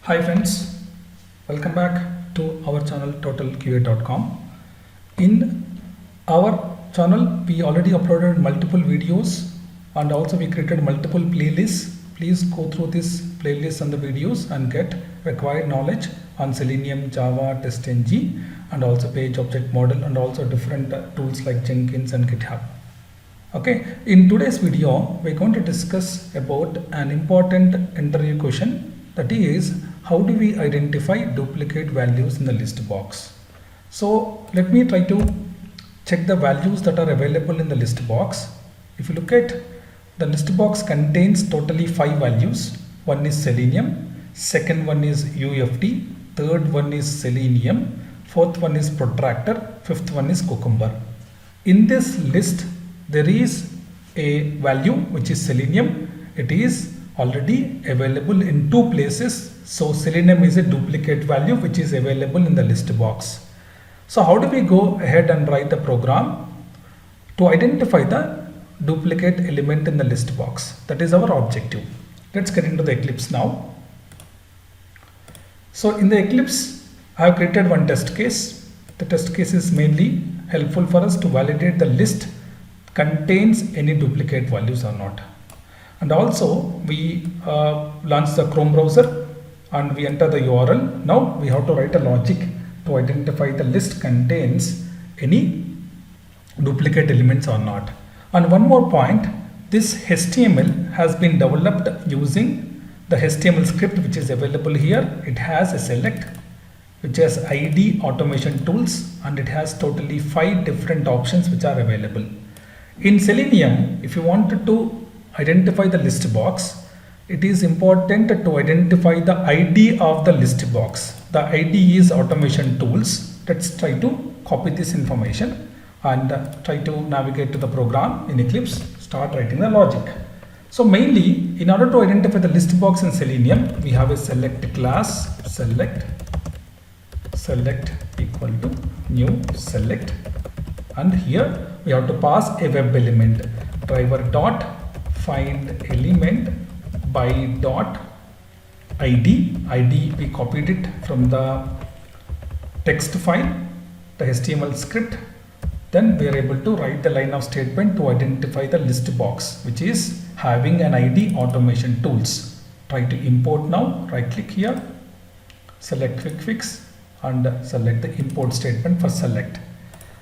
Hi friends, welcome back to our channel totalqa.com. In our channel we already uploaded multiple videos and also we created multiple playlists. Please go through these playlists and the videos and get required knowledge on Selenium, Java, TestNG and also page object model and also different tools like Jenkins and GitHub. Okay, in today's video we're going to discuss about an important interview question, that is, how do we identify duplicate values in the list box. So let me try to check the values that are available in the list box. If you look at the list box, contains totally 5 values. One is Selenium, second one is UFT, third one is Selenium, fourth one is Protractor, fifth one is Cucumber. In this list there is a value which is Selenium. It is already available in 2 places. So Selenium is a duplicate value which is available in the list box. So how do we go ahead and write the program to identify the duplicate element in the list box? That is our objective. Let's get into the Eclipse now. So in the Eclipse I have created one test case. The test case is mainly helpful for us to validate the list contains any duplicate values or not. And also we launch the Chrome browser and we enter the URL. Now we have to write a logic to identify the list contains any duplicate elements or not. And one more point, this HTML has been developed using the HTML script which is available here. It has a select which has ID automation tools and it has totally 5 different options which are available. In Selenium, if you wanted to identify the list box, it is important to identify the ID of the list box. The ID is automation tools. Let's try to copy this information and try to navigate to the program in Eclipse, start writing the logic. So mainly, in order to identify the list box in Selenium, we have a select class, select equal to new select, and here we have to pass a web element, driver dot find element by dot id. We copied it from the text file, the HTML script. Then we are able to write the line of statement to identify the list box which is having an ID automation tools. Try to import now, right click here, select quick fix and select the import statement for select.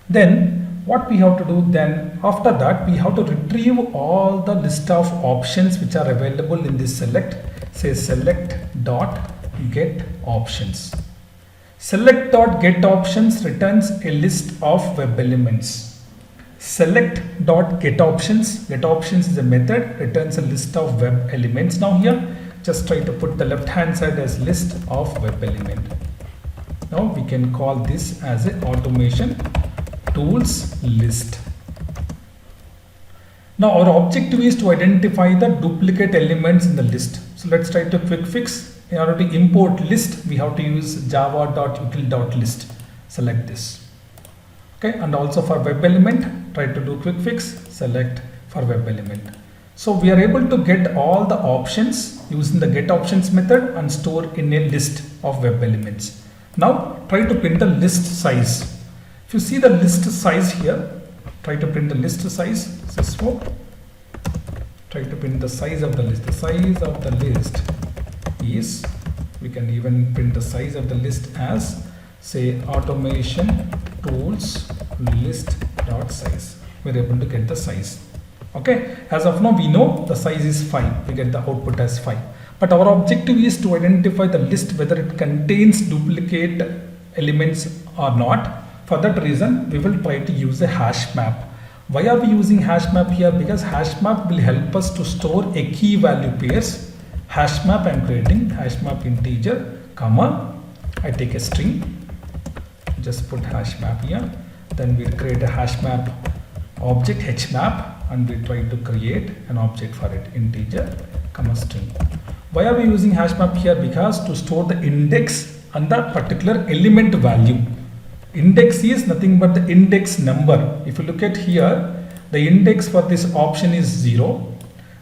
Then what we have to do then, after that we have to retrieve all the list of options which are available in this select. Say select dot get options. Select dot get options returns a list of web elements. Select dot get options is a method, returns a list of web elements. Now here just try to put the left hand side as list of web element. Now we can call this as a automation tools list. Now our objective is to identify the duplicate elements in the list. So let's try to quick fix. In order to import list, we have to use java.util.list. Select this. Okay, and also for web element, try to do quick fix, select for web element. So we are able to get all the options using the get options method and store in a list of web elements. Now try to print the list size. If you see the list size here, try to print the list size. So try to print the size of the list. The size of the list is, we can even print the size of the list as say automation tools list dot size. We're able to get the size. Okay, as of now we know the size is 5. We get the output as 5. But our objective is to identify the list whether it contains duplicate elements or not. For that reason, we will try to use a hash map. Why are we using hash map here? Because hash map will help us to store a key value pairs. Hash map I am creating, hash map integer, comma, I take a string, just put hash map here. Then we create a hash map object hmap and we try to create an object for it, integer, comma string. Why are we using hash map here? Because to store the index and the particular element value. Index is nothing but the index number. If you look at here, the index for this option is 0.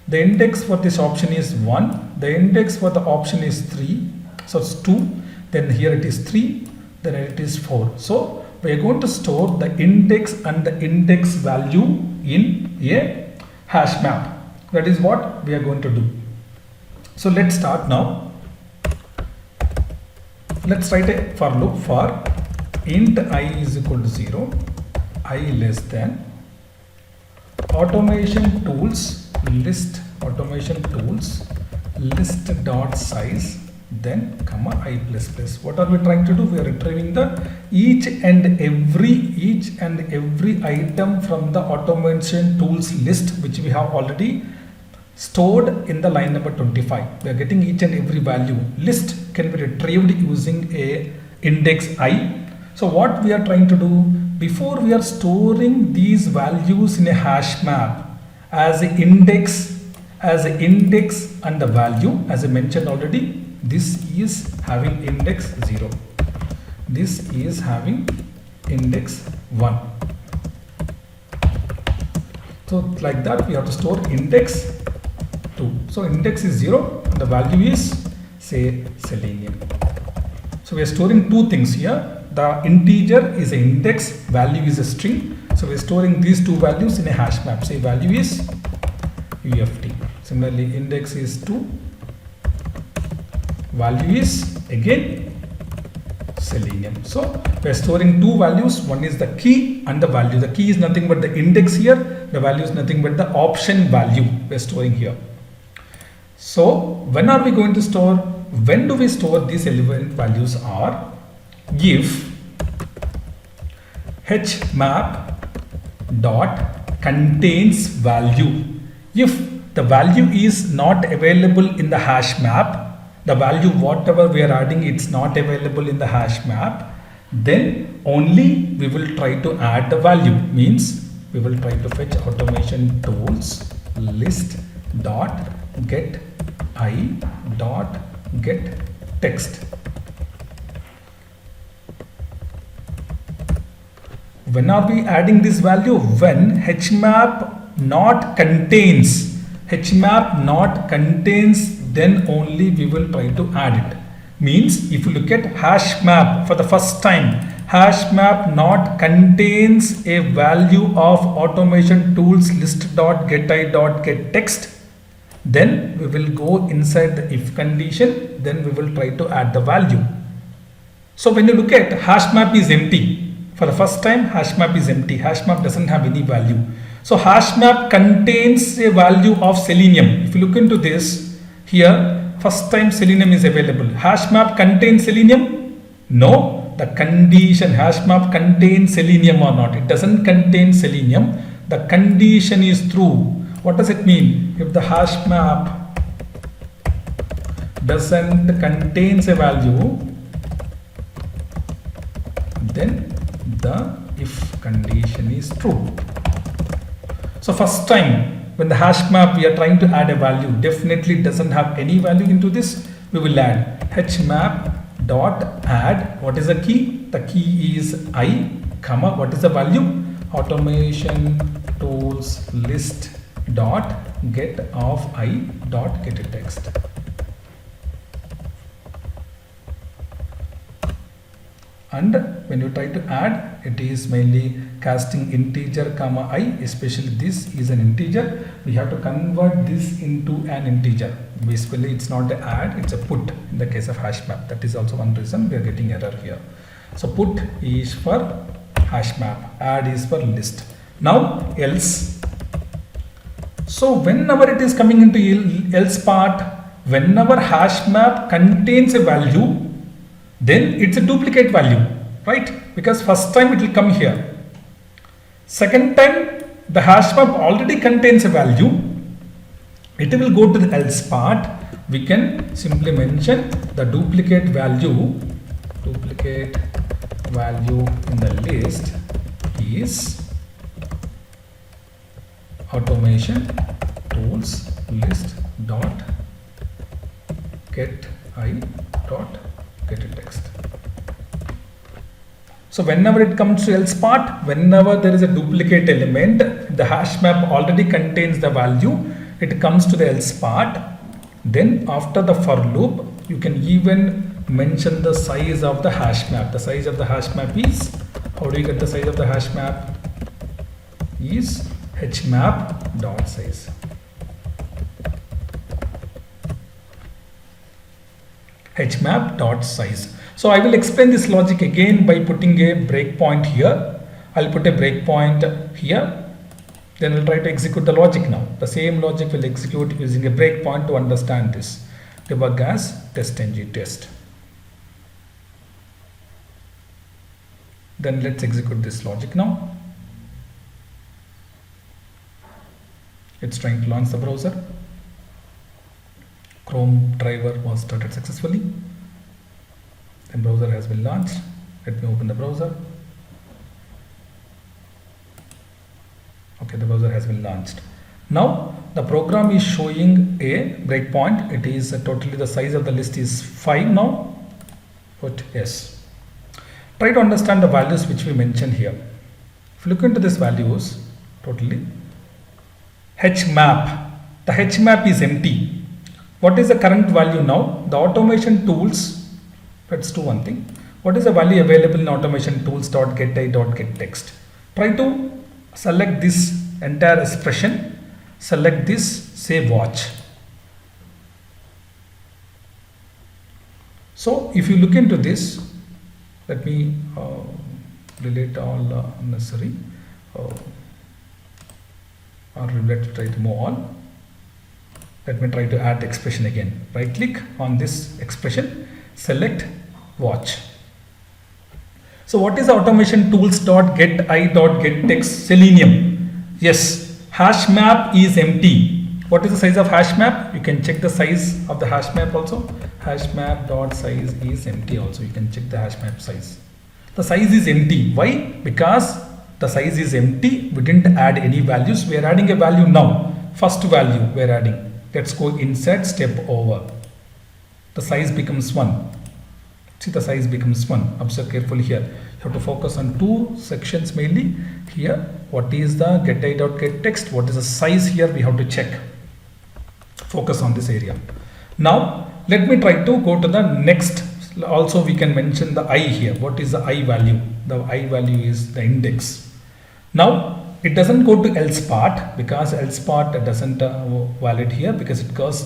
The index for this option is 1. The index for the option is 3. So it's 2, then here it is 3, then it is 4. So we are going to store the index and the index value in a hash map. That is what we are going to do. So let's start now. Let's write a for loop for int I is equal to 0, I less than automation tools list dot size, then comma I plus plus. What are we trying to do? We are retrieving the each and every item from the automation tools list which we have already stored in the line number 25. We are getting each and every value. List can be retrieved using a index I. So what we are trying to do, before we are storing these values in a hash map as an index and the value, as I mentioned already, this is having index 0, this is having index 1. So like that we have to store index 2. So index is 0 and the value is, say, selenium. So we are storing two things here. The integer is an index, value is a string. So we are storing these two values in a hash map. Say value is UFT. Similarly, index is 2, value is again selenium. So we are storing two values. One is the key and the value. The key is nothing but the index here. The value is nothing but the option value we are storing here. So when are we going to store? When do we store these element values are if hmap dot contains value. If the value is not available in the hash map, the value whatever we are adding, it's not available in the hash map, then only we will try to add the value. Means we will try to fetch automation tools list dot get I dot get text. When are we adding this value? When hmap not contains, then only we will try to add it. Means if you look at hash map for the first time, hash map not contains a value of automation tools list dot get I dot get text, then we will go inside the if condition, then we will try to add the value. So when you look at hash map is empty. For the first time, hash map is empty. Hash map doesn't have any value. So hash map contains a value of selenium. If you look into this here, first time selenium is available. Hash map contains selenium? No. The condition, hash map contains selenium or not? It doesn't contain selenium. The condition is true. What does it mean? If the hash map doesn't contains a value, then the if condition is true. So first time when the hash map we are trying to add a value, definitely doesn't have any value into this, we will add hmap dot add. What is the key? The key is I, comma, what is the value? Automation tools list dot get of I dot get a text. And when you try to add, it is mainly casting integer comma I, especially this is an integer. We have to convert this into an integer. Basically it's not an add, it's a put in the case of hash map. That is also one reason we are getting error here. So put is for hash map, add is for list. Now else. So whenever it is coming into else part, whenever hash map contains a value, then it's a duplicate value, right? Because first time it will come here. Second time the hash map already contains a value. It will go to the else part. We can simply mention the duplicate value in the list is automation tools list dot get I dot get a text. So whenever it comes to else part, whenever there is a duplicate element, the hash map already contains the value, it comes to the else part. Then after the for loop, you can even mention the size of the hash map. The size of the hash map is, how do you get the size of the hash map? Is hmap dot size. Hmap dot size. So I will explain this logic again by putting a breakpoint here. I'll put a breakpoint here. Then we'll try to execute the logic now. The same logic will execute using a breakpoint to understand this. Debug as test-ng test. Then let's execute this logic now. It's trying to launch the browser. Chrome driver was started successfully. The browser has been launched. Let me open the browser. Okay, the browser has been launched. Now the program is showing a breakpoint. It is totally, the size of the list is 5 now. Put yes. Try to understand the values which we mentioned here. If you look into these values totally, hmap, the hmap is empty. What is the current value now? The automation tools, let's do one thing. What is the value available in automation tools.getI.getText? Try to select this entire expression, select this, say watch. So if you look into this, let me delete all unnecessary, or let's try to move on. Let me try to add the expression again. Right click on this expression, select watch. So what is automation tools.getI.getText Selenium? Yes, hash map is empty. What is the size of hash map? You can check the size of the hash map also. Hash map dot size is empty also. You can check the hash map size. The size is empty. Why? Because the size is empty. We didn't add any values. We are adding a value now. First value we are adding. Let's go insert step over. The size becomes 1. See, the size becomes 1. Observe carefully here. You have to focus on two sections mainly. Here, what is the getI.getText? What is the size here? We have to check. Focus on this area. Now, let me try to go to the next. Also, we can mention the I here. What is the I value? The I value is the index. Now, it doesn't go to else part because else part doesn't valid here because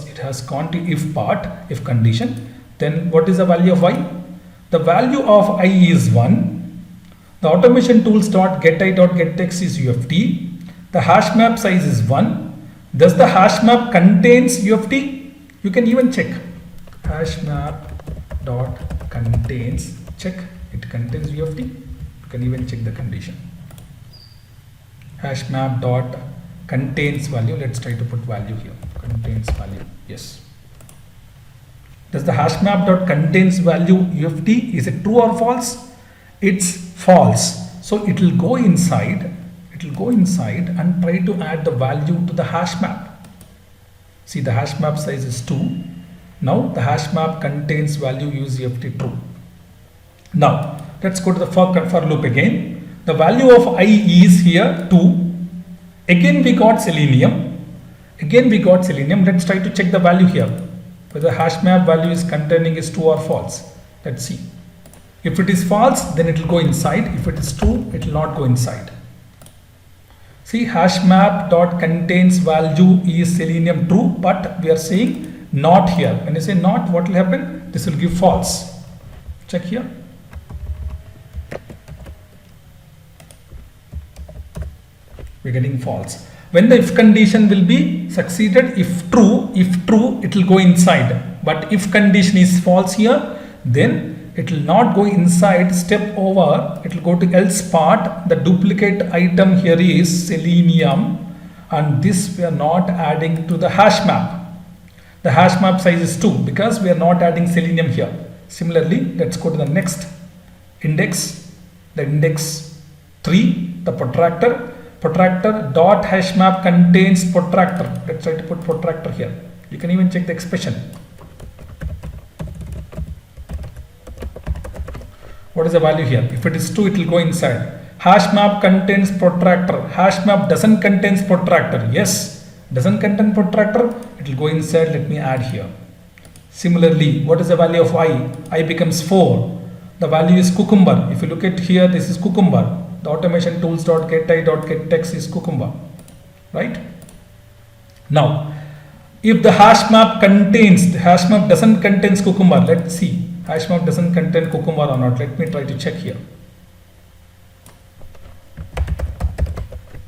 it has gone to if part, if condition. Then what is the value of I? The value of I is 1. The automation tools.getI.getText is UFT. The hash map size is 1. Does the hash map contains UFT? You can even check. Hash map dot contains, check, it contains UFT. You can even check the condition. Hash map dot contains value. Let's try to put value here. Contains value. Yes. Does the hash map dot contains value UFT? Is it true or false? It's false. So it will go inside. It will go inside and try to add the value to the hash map. See, the hash map size is 2. Now the hash map contains value use UFT true. Now let's go to the for loop again. The value of I is here 2. Again we got Selenium. Let's try to check the value here. Whether hash map value is containing is true or false. Let's see. If it is false, then it will go inside. If it is true, it will not go inside. See, hash map dot contains value is Selenium true, but we are saying not here. When you say not, what will happen? This will give false. Check here. We're getting false. When the if condition will be succeeded, if true, it will go inside. But if condition is false here, then it will not go inside. Step over, it will go to else part. The duplicate item here is Selenium, and this we are not adding to the hash map. The hash map size is 2 because we are not adding Selenium here. Similarly, let's go to the next index. The index 3, the protractor. Protractor dot hash map contains protractor. Let's try to put protractor here. You can even check the expression. What is the value here? If it is 2, it will go inside. Hash map contains protractor. Hash map doesn't contains protractor. Yes, doesn't contain protractor. It will go inside. Let me add here. Similarly, what is the value of I? I becomes 4. The value is cucumber. If you look at here, this is cucumber. The automation tools.getI.getText is cucumber, right? Now, if the hash map doesn't contain cucumber, let's see. Hash map doesn't contain cucumber or not. Let me try to check here.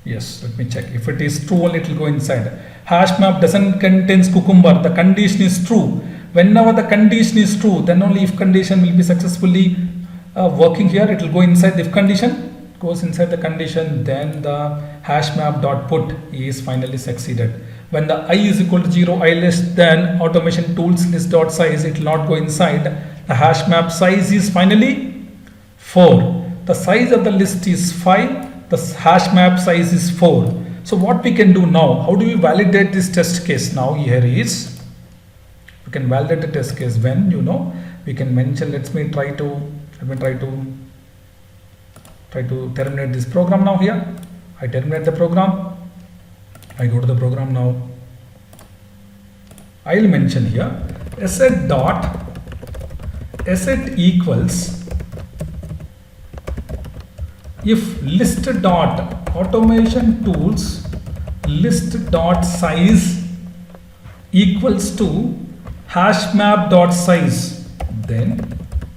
Yes, let me check. If it is true, only it will go inside. Hash map doesn't contain cucumber. The condition is true. Whenever the condition is true, then only if condition will be successfully working here. It will go inside the if condition. Goes inside the condition, then the hash map dot put is finally succeeded. When the I is equal to 0, I less than automation tools list dot size, it will not go inside. The hash map size is finally 4. The size of the list is 5. The hash map size is 4. So what we can do now? How do we validate this test case? Now here is, we can validate the test case when, we can mention, let me try to terminate this program now here. I terminate the program. I go to the program now. I will mention here asset equals if list dot automation tools list dot size equals to hash map dot size, then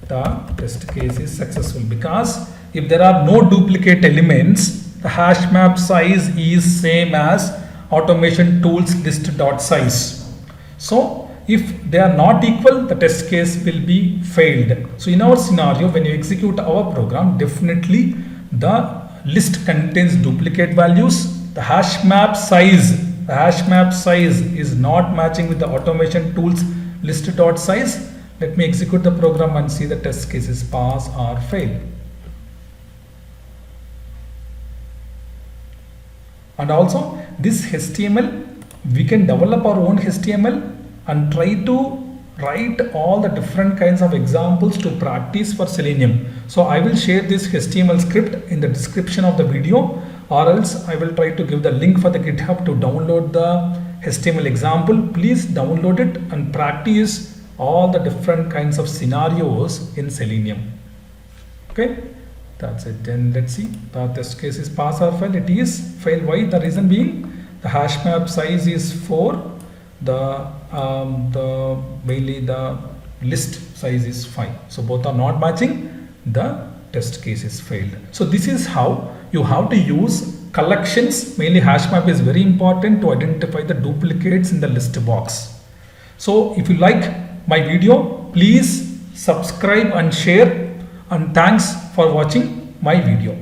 the test case is successful, because if there are no duplicate elements, the hash map size is same as automation tools list dot size. So if they are not equal, the test case will be failed. So in our scenario, when you execute our program, definitely the list contains duplicate values. The hash map size is not matching with the automation tools list dot size. Let me execute the program and see the test cases pass or fail. And also this HTML, we can develop our own HTML and try to write all the different kinds of examples to practice for Selenium. So I will share this HTML script in the description of the video, or else I will try to give the link for the GitHub to download the HTML example. Please download it and practice all the different kinds of scenarios in Selenium. Okay. That's it. Then let's see. The test case is pass or fail. It is fail. Why? The reason being the hash map size is 4. Mainly the list size is 5. So both are not matching. The test case is failed. So this is how you have to use collections. Mainly hash map is very important to identify the duplicates in the list box. So if you like my video, please subscribe and share. And thanks for watching my video.